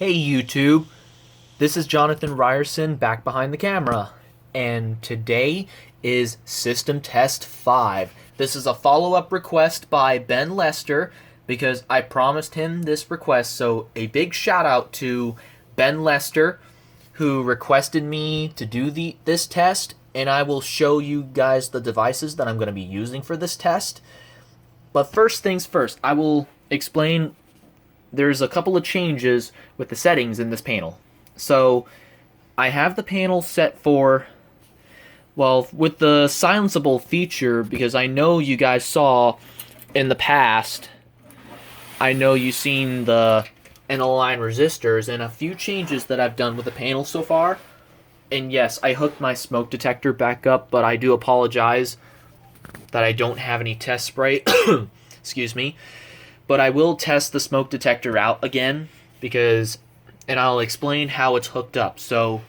Hey YouTube, this is Jonathan Ryerson back behind the camera, and today is System Test 5. This is a follow-up request by Ben Lester because I promised him this request, so a big shout out to Ben Lester who requested me to do this test, and I will show you guys the devices that I'm going to be using for this test. But first things first, I will explain there's a couple of changes with the settings in this panel. So I have the panel set for, well, with the silenceable feature, because I know you guys saw in the past, I know you've seen the NL-line resistors and a few changes that I've done with the panel so far. And yes, I hooked my smoke detector back up, but I do apologize that I don't have any test spray. Excuse me. But I will test the smoke detector out again and I'll explain how it's hooked up. So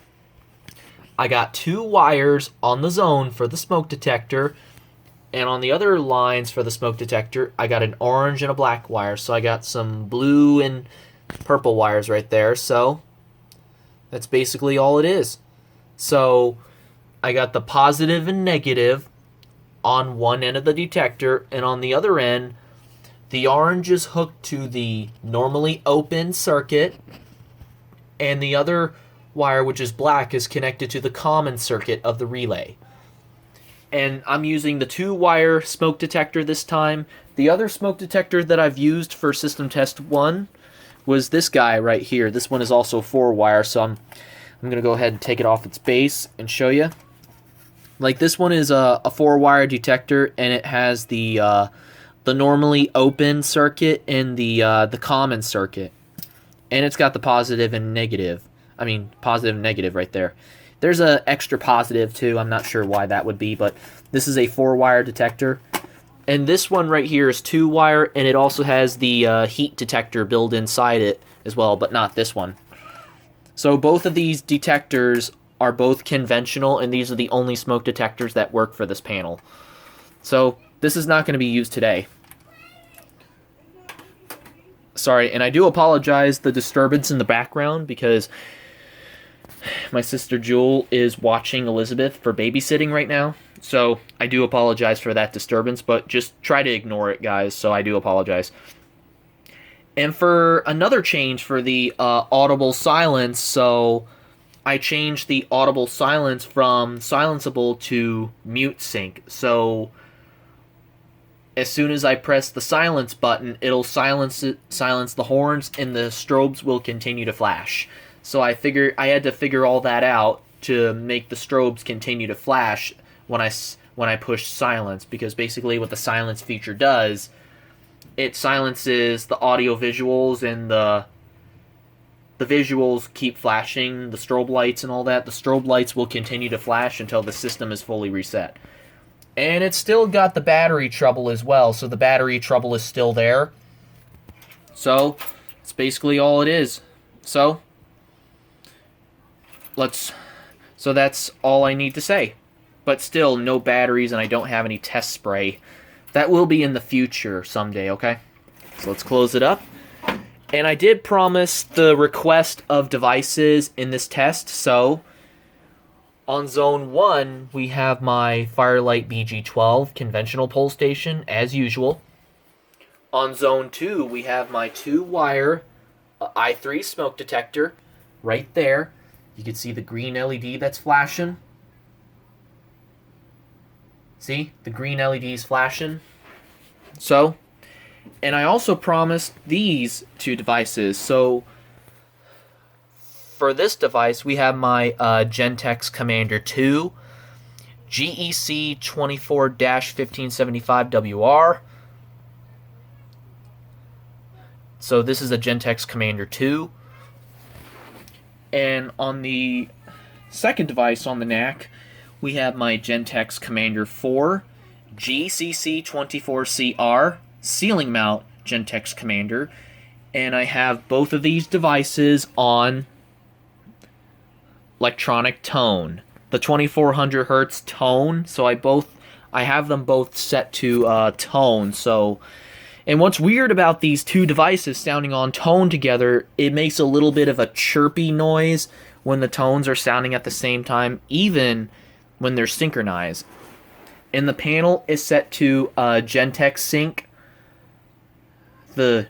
I got two wires on the zone for the smoke detector, and on the other lines for the smoke detector, I got an orange and a black wire. So I got some blue and purple wires right there. So that's basically all it is. So I got the positive and negative on one end of the detector, and on the other end, the orange is hooked to the normally open circuit, and the other wire, which is black, is connected to the common circuit of the relay. And I'm using the 2-wire smoke detector this time. The other smoke detector that I've used for System Test 1 was this guy right here. This one is also 4-wire, so I'm going to go ahead and take it off its base and show you. Like, this one is a 4-wire detector, and it has the normally open circuit and the common circuit, and it's got the positive and negative. I mean, positive and negative right there. There's a extra positive too. I'm not sure why that would be, but this is a 4-wire detector, and this one right here is 2-wire, and it also has the heat detector built inside it as well, but not this one. So both of these detectors are both conventional, and these are the only smoke detectors that work for this panel. So this is not going to be used today. Sorry, and I do apologize the disturbance in the background because my sister Jewel is watching Elizabeth for babysitting right now. So I do apologize for that disturbance, but just try to ignore it, guys. So I do apologize. And for another change for the audible silence, so I changed the audible silence from silenceable to mute sync. So as soon as I press the silence button, it'll silence the horns, and the strobes will continue to flash. So I had to figure all that out to make the strobes continue to flash when I push silence, because basically what the silence feature does, it silences the audio visuals, and the visuals keep flashing, the strobe lights and all that. The strobe lights will continue to flash until the system is fully reset. And it's still got the battery trouble as well, so the battery trouble is still there. So, it's basically all it is. So that's all I need to say. But still, no batteries, and I don't have any test spray. That will be in the future someday, okay? So let's close it up. And I did promise the request of devices in this test, so on Zone 1, we have my Firelight BG12 conventional pole station, as usual. On Zone 2, we have my 2-wire i3 smoke detector right there. You can see the green LED that's flashing. See? The green LED is flashing. So, and I also promised these two devices. So for this device, we have my Gentex Commander 2 GEC 24-1575WR. So this is a Gentex Commander 2. And on the second device on the NAC, we have my Gentex Commander 4 GCC 24CR ceiling mount Gentex Commander. And I have both of these devices on electronic tone, the 2400 hertz tone. So I have them both set to tone. So And what's weird about these two devices sounding on tone together, it makes a little bit of a chirpy noise when the tones are sounding at the same time, even when they're synchronized. And the panel is set to Gentex Sync. The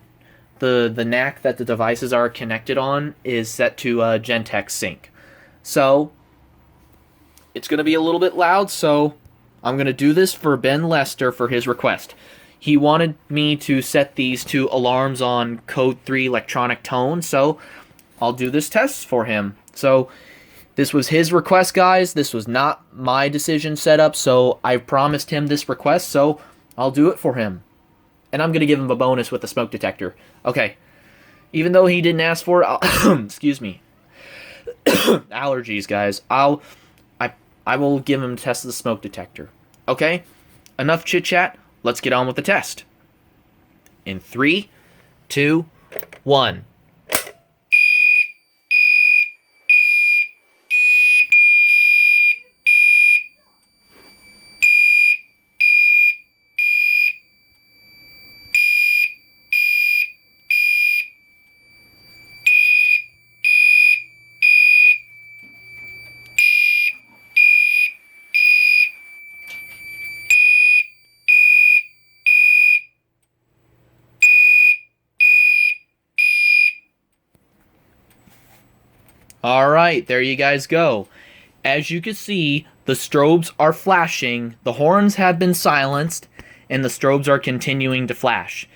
NAC that the devices are connected on is set to Gentex Sync. So it's going to be a little bit loud, so I'm going to do this for Ben Lester for his request. He wanted me to set these two alarms on code 3 electronic tone, so I'll do this test for him. So this was his request, guys. This was not my decision setup, so I promised him this request, so I'll do it for him. And I'm going to give him a bonus with the smoke detector. Okay. Even though he didn't ask for it, excuse me. Allergies, guys. I will give him a test of the smoke detector. Okay? Enough chit-chat. Let's get on with the test. In 3, 2, 1. Alright, there you guys go. As you can see, the strobes are flashing, the horns have been silenced, and the strobes are continuing to flash.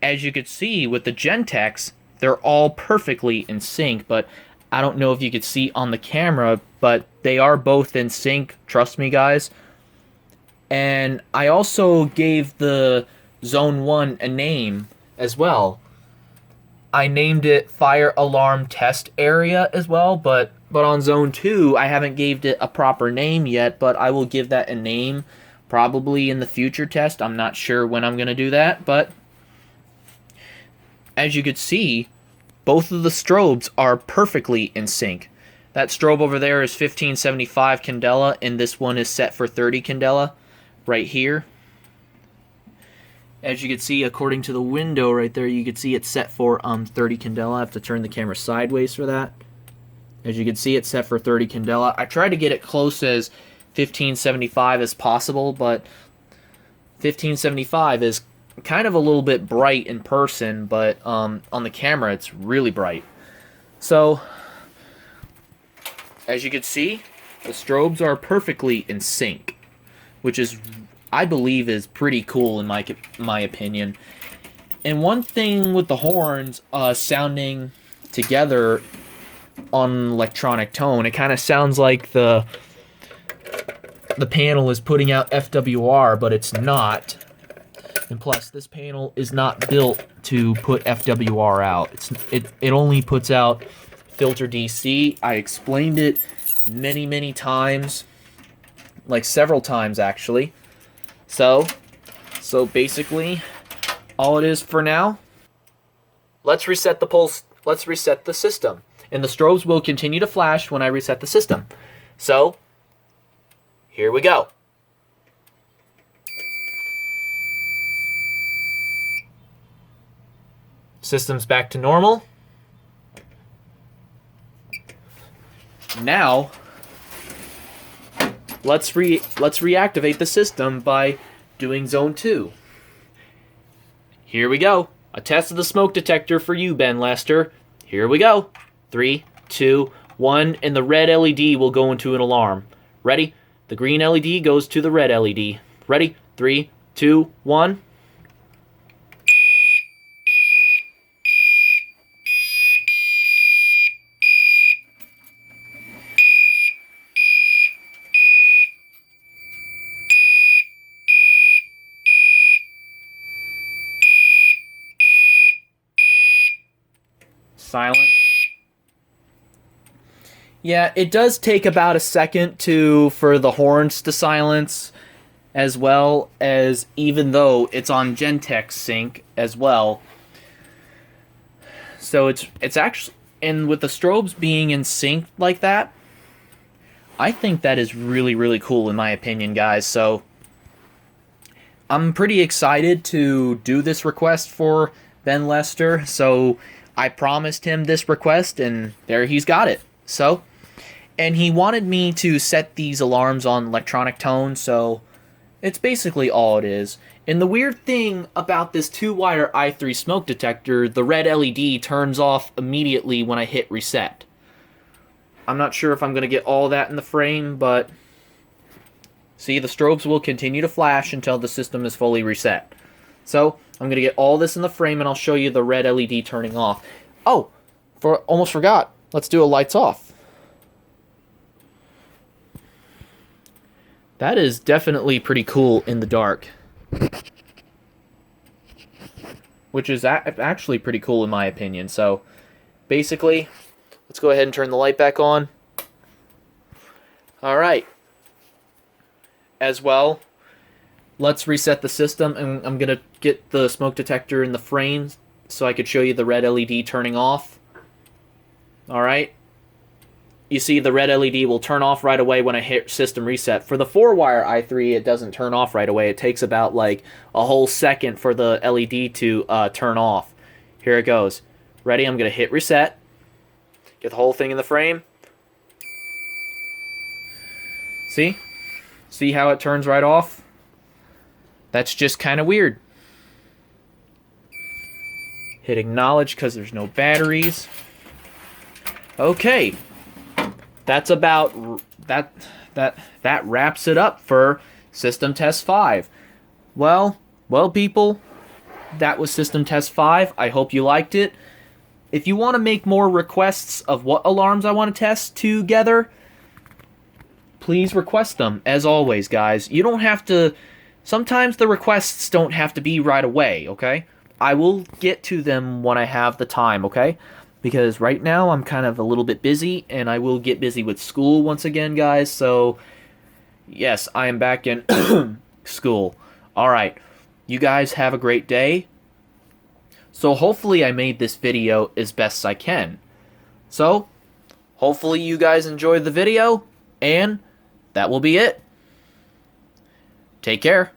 As you can see with the Gentex, they're all perfectly in sync, but I don't know if you could see on the camera, but they are both in sync, trust me guys. And I also gave the Zone 1 a name as well. I named it Fire Alarm Test Area as well, but on Zone 2, I haven't gave it a proper name yet, but I will give that a name probably in the future test. I'm not sure when I'm going to do that, but as you could see, both of the strobes are perfectly in sync. That strobe over there is 1575 candela, and this one is set for 30 candela right here. As you can see, according to the window right there, you can see it's set for 30 candela. I have to turn the camera sideways for that. As you can see, it's set for 30 candela. I tried to get it close as 1575 as possible, but 1575 is kind of a little bit bright in person, but on the camera, it's really bright. So, as you can see, the strobes are perfectly in sync, which is, I believe, is pretty cool in my opinion. And one thing with the horns sounding together on electronic tone, it kind of sounds like the panel is putting out FWR, but it's not. And plus, this panel is not built to put FWR out. It only puts out filter DC. I explained it many times, like several times actually. So basically, all it is for now. Let's reset the pulse. Let's reset the system, and the strobes will continue to flash when I reset the system. So here we go. System's back to normal. Now, let's reactivate the system by doing Zone 2. Here we go. A test of the smoke detector for you, Ben Lester. Here we go. 3, 2, 1, and the red LED will go into an alarm. Ready? The green LED goes to the red LED. Ready? 3, 2, 1. Silence. Yeah, it does take about a second for the horns to silence, as well as, even though it's on Gentex Sync as well. So it's actually, and with the strobes being in sync like that, I think that is really cool in my opinion, guys. So I'm pretty excited to do this request for Ben Lester, so I promised him this request, and there he's got it. So, and he wanted me to set these alarms on electronic tone, so it's basically all it is. And the weird thing about this 2-wire i3 smoke detector, the red LED turns off immediately when I hit reset. I'm not sure if I'm going to get all that in the frame, but see, the strobes will continue to flash until the system is fully reset. So, I'm going to get all this in the frame, and I'll show you the red LED turning off. Oh, almost forgot. Let's do a lights off. That is definitely pretty cool in the dark. Which is actually pretty cool in my opinion. So, basically, let's go ahead and turn the light back on. Alright. As well, let's reset the system, and I'm going to get the smoke detector in the frame so I could show you the red LED turning off. Alright. You see the red LED will turn off right away when I hit system reset. For the 4-wire i3, it doesn't turn off right away. It takes about like a whole second for the LED to turn off. Here it goes. Ready? I'm going to hit reset. Get the whole thing in the frame. See? See how it turns right off? That's just kind of weird. Hit acknowledge because there's no batteries. Okay. That's about that wraps it up for System Test 5. Well, people, that was System Test 5. I hope you liked it. If you want to make more requests of what alarms I want to test together, please request them. As always, guys, you don't have to. Sometimes the requests don't have to be right away, okay? I will get to them when I have the time, okay? Because right now I'm kind of a little bit busy, and I will get busy with school once again, guys. So, yes, I am back in school. Alright, you guys have a great day. So hopefully I made this video as best I can. So, hopefully you guys enjoyed the video, and that will be it. Take care.